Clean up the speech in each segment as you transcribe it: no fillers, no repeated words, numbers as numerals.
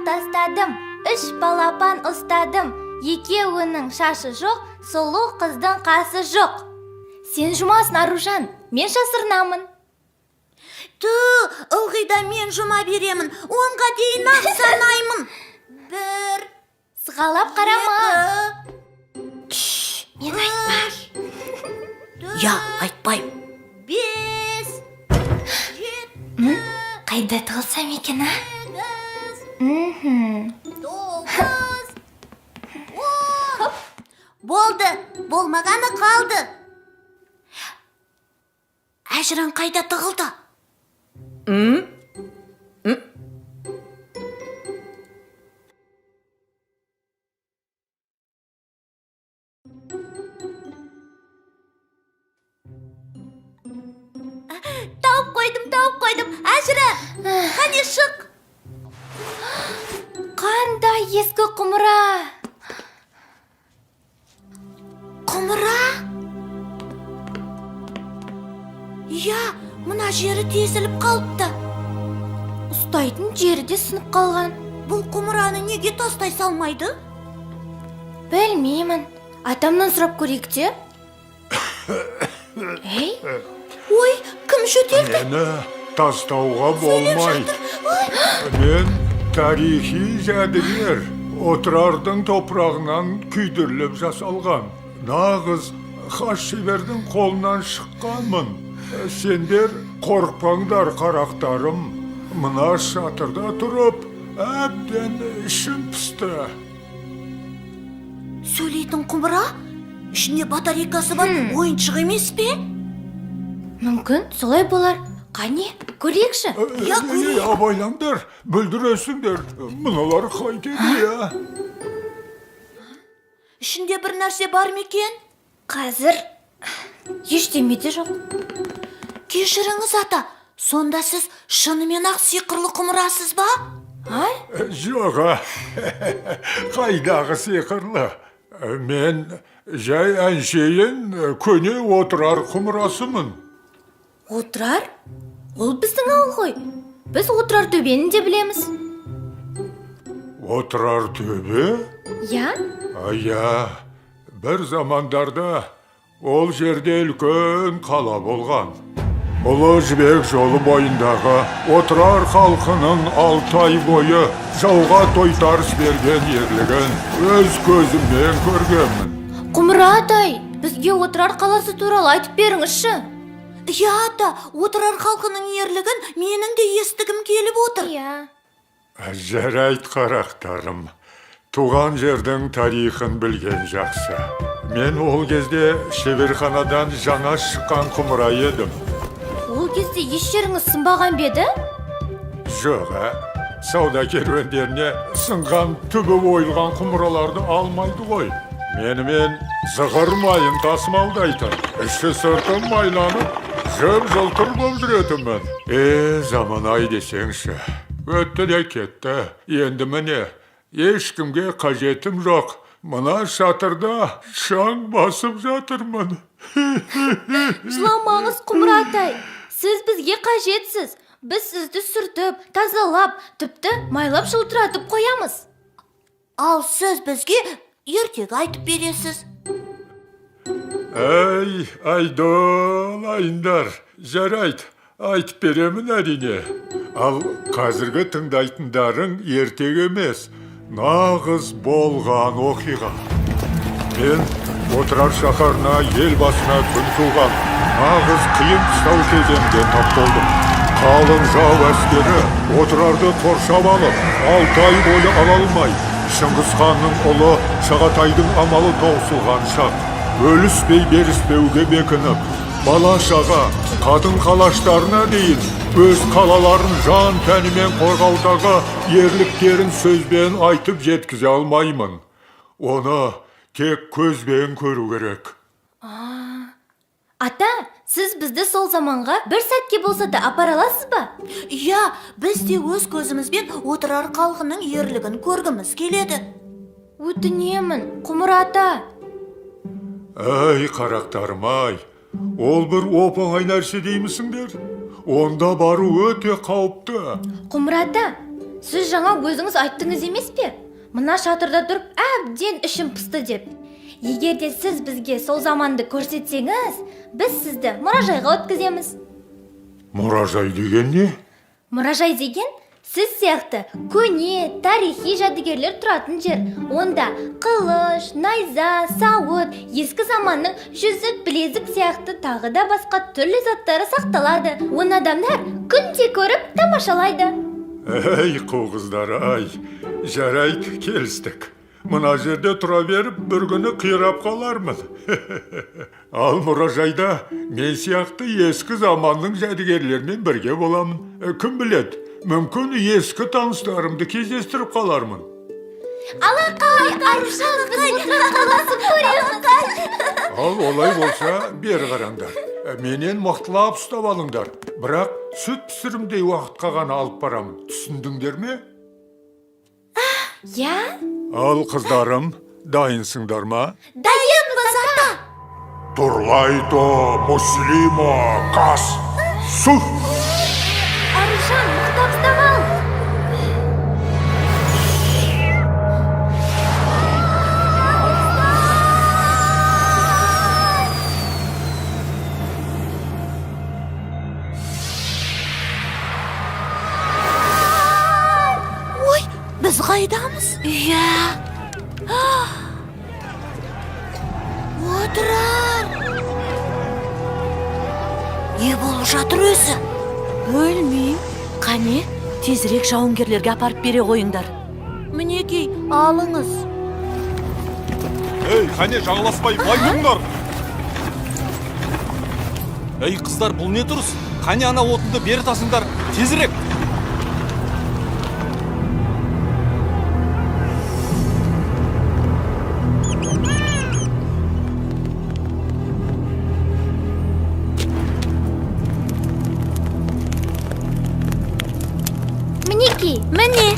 тастадым, 3 балапан ұстадым. Екеуінің шашы жоқ, сұлу қыздың қасы жоқ. Сен жұмасың, Аружан, мен жасырнамын. Ылғида мен жұма беремін, 10-ға дейін ақ санаймын. 1, Сығалап қарама. Мен айтпа. Я, айтпайым. 5, 7, Қайда тығылсам екен, а? 9, 10. Болды, болмағаны қалды. Әжірін қайда тығылды? Тауып қойдым, әжірі, қане шық. Қандай ескі құмыра. Құмыра? Я, мұна жері тесіліп қалыпты. Ұстайтын жері де сынып қалған. Бұл құмыраны неге тастай салмайды? Білмеймін. Атамнан сұрап көрейік те. Ей, Ой, кім жөтелді? Мені тастауға болмайды. Мен тарихи жәдігер. Отырардың топырағынан күйдіріліп жасалған. Нағыз хас шебердің қолынан шыққанмын. Сендер қорықпаңдар, қарақтарым. Мына шатырда тұрып, әбден ішім пісті. Сөйлейтін құмыра? Ішінде батарейкасы бар ойыншық емес пе? мүмкін солай болар. Қане, көрейікші. Абайлаңдар, бүлдіресіңдер. Мұналар қайтеді, я. Ішінде бір нәрсе бар ма екен? Қазір ештеме де жоқ. Кешіріңіз ата, сонда сіз шынымен ақ сиқырлы құмырасыз ба? Жоға, қайдағы сиқырлы. Мен жай әншейін көне отырар құмырасымын. Отырар? Ол біздің ауыл ғой. Біз отырар төбені де білеміз. Отырар төбе? Я? Бір замандарда ол жерде үлкен қала болған. Ұлы жібек жолы бойындағы отырар халқының 6 ай бойы жауға тойтарыс берген ерлігін өз көзіммен көргенмін. Құмыра атай, бізге отырар қаласы туралы айтып беріңізші. Я ата, отырар халқының ерлігін менің де естігім келіп отыр. Жарайт қарақтарым, туған жердің тарихын білген жақсы. Мен ол кезде шеберханадан жаңа шыққан құмыра едім. Ол кезде еш жеріңіз сынбаған беді? Жоға, сауда керуендеріне сынған түбі ойылған құмыраларды алмайды ғой. Менімен зығыр майын тасымалдайтын, іші сырты майланып, жып-жылтыр болып жүретінмін. Заман-ай десеңші, өтті де кетті. Енді міне, ешкімге қажетім жоқ. Мына шатырда шаң басып жатырмын. Жыламаңыз, Құмыра атай. Сіз бізге қажетсіз. Біз сізді сүртіп, тазалап, тіпті майлап жылтыратып қоямыз. Ал сіз бізге ертегі айтып бересіз. Айдолайындар, жарайт, айтып беремін әрине. Ал қазіргі тыңдайтындарың ертек емес, нағыз болған оқиға. Мен отырар шаһарына ел басына күн туған, нағыз қиын қыстау кезеңде тап болдым. Қалың жау әскері отырарды қоршап алып, 6 ай бойы ала алмай, Шыңғыс ханның ұлы Шағатайдың амалы таусылған шақ. Өліспей беріспеуге бекініп, бала-шаға, қатын-қалаштарына дейін өз қалаларын жан тәнімен қорғаудағы ерліктерін сөзбен айтып жеткізе алмаймын. Оны тек көзбен көру керек. Ата, сіз бізді сол заманға бір сәтке болса да апара аласыз ба? Я, біз де өз көзімізбен отырар халқының ерлігін көргіміз келеді. Өтінемін, Құмыра ата. Әй, қарақтарым-ай, ол бір оп-оңай нәрсе деймісіңдер? Онда бару өте қауіпті. Құмыра ата, Сіз жаңа өзіңіз айттыңыз емес пе? Мына шатырда тұрып, әбден ішім пысты деп. Егер де сіз бізге сол заманды көрсетсеңіз, біз сізді мұражайға өткіземіз. Мұражай деген не? Мұражай деген сіз сияқты көне, тарихи жәдігерлер тұратын жер. Онда қылыш, найза, сауыт, ескі заманның жүзік, білезік сияқты тағы да басқа түрлі заттары сақталады. Оны адамдар күнде көріп тамашалайды. Ей қоғыздар, ай, жарайды, келістік. Мына жерде тұра беріп, бір күні қирап қалармын. Ал мұражайда мен сияқты ескі заманның жәдігерлермен бірге боламын. Кім біледі, мүмкін ескі таныстарымды кездестіріп қалармын. Алақай, Арушан, біз қаласын көреміз. Ал олай болса, бері қараңдар. Менен мықтылап ұстап алыңдар. Бірақ сүт пісірімдей уақытқа ғана алып барамын. Түсіндіңдер ме? Я? Ал қыздарым, дайынсыңдар ма? Дайынбыз, ата. Турлайто, Муслимо, Кас, Суф! Арушан, мықтап ұстап ал. Ой, біз қайдамыз? Иә. Отырар. Не болып жатыр өзі? Өлмейм. Қане, тезірек жауынгерлерге апарып бере қойыңдар. Мінекей, алыңыз. Ей, қане жағаласпай, байлыңдар. Ей, қыздар, бұл не тұрыс? Қане ана отынды бері тасыңдар, тезірек. Мінекей. Міне.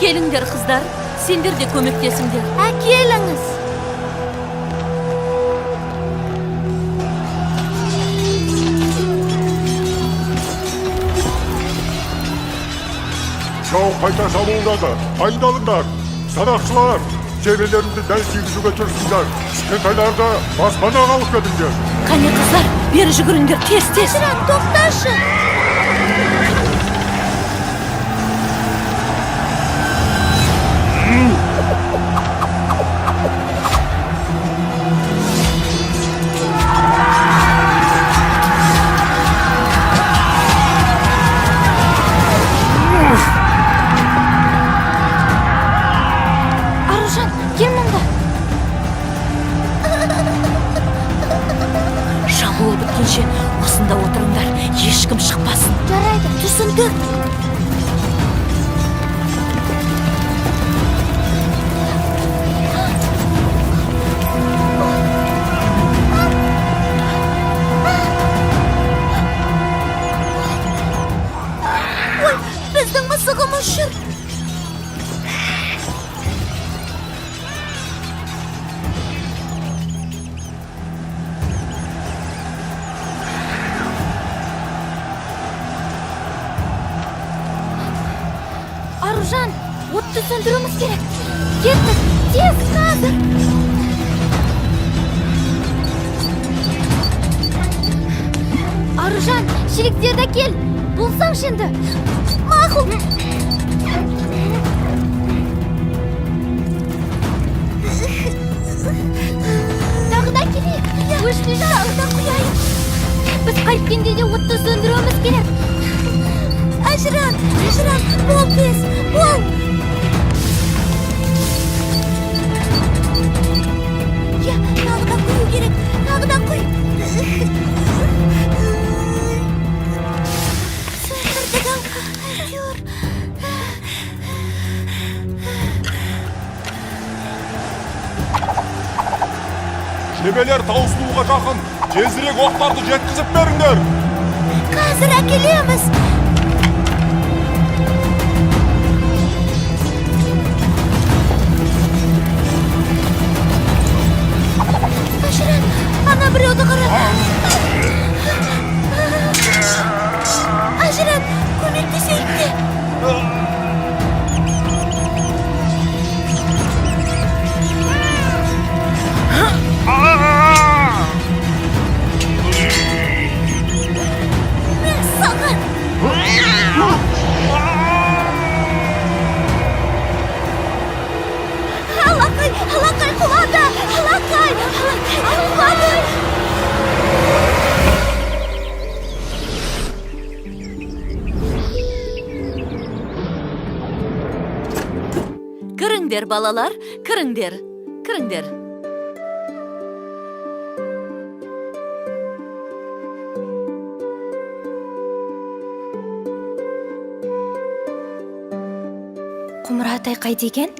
Келіңдер, қыздар, сендер де көмектесіңдер. Әкеліңіз. Жау қайта шабуылдады. Дайындалыңдар. Садақшылар, жебелеріңді дәл тигізуге тұрсыңдар. Кішкентайларды баспанаға алып кетіңдер. Қане, қыздар, бері жүгіріңдер, тез. Тоқташы. Арушан, кел мұнда. Шабуыл біткенше осында отырыңдар, ешкім шықпасын. Жарайды, Түсіндік. Ой, біздің мысығымыз жүр. Аружан, отты сөндіруіміз керек. Кеттік, тез қазір. Аружан, шелектерді кел. Болсаң шенді. Мақұл. Тағы да келейік. Өшті тағы да құяйық. Біз қайткенде де отты сөндіруіміз керек. Ажыран, бол тез, бол. Я, тағы да құю керек, тағы да құй. Сөндірдік ау, әйтеуір. Жебелер таусылуға жақын, тезірек оқтарды жеткізіп беріңдер. Қазір әкелеміз. Ажыран, ана біреу Кіріңдер, балалар, кіріңдер. Кіріңдер. Құмыра атай қайда екен?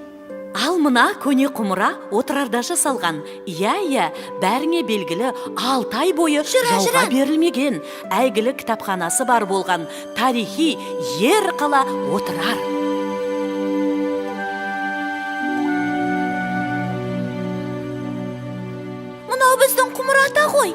Ал мына көне құмыра отырарда жасалған. Иә, бәріңе белгілі 6 ай бойы жауға берілмеген. Әйгілі кітапханасы бар болған тарихи ер қала отырар. Мынау біздің құмыра ата ғой.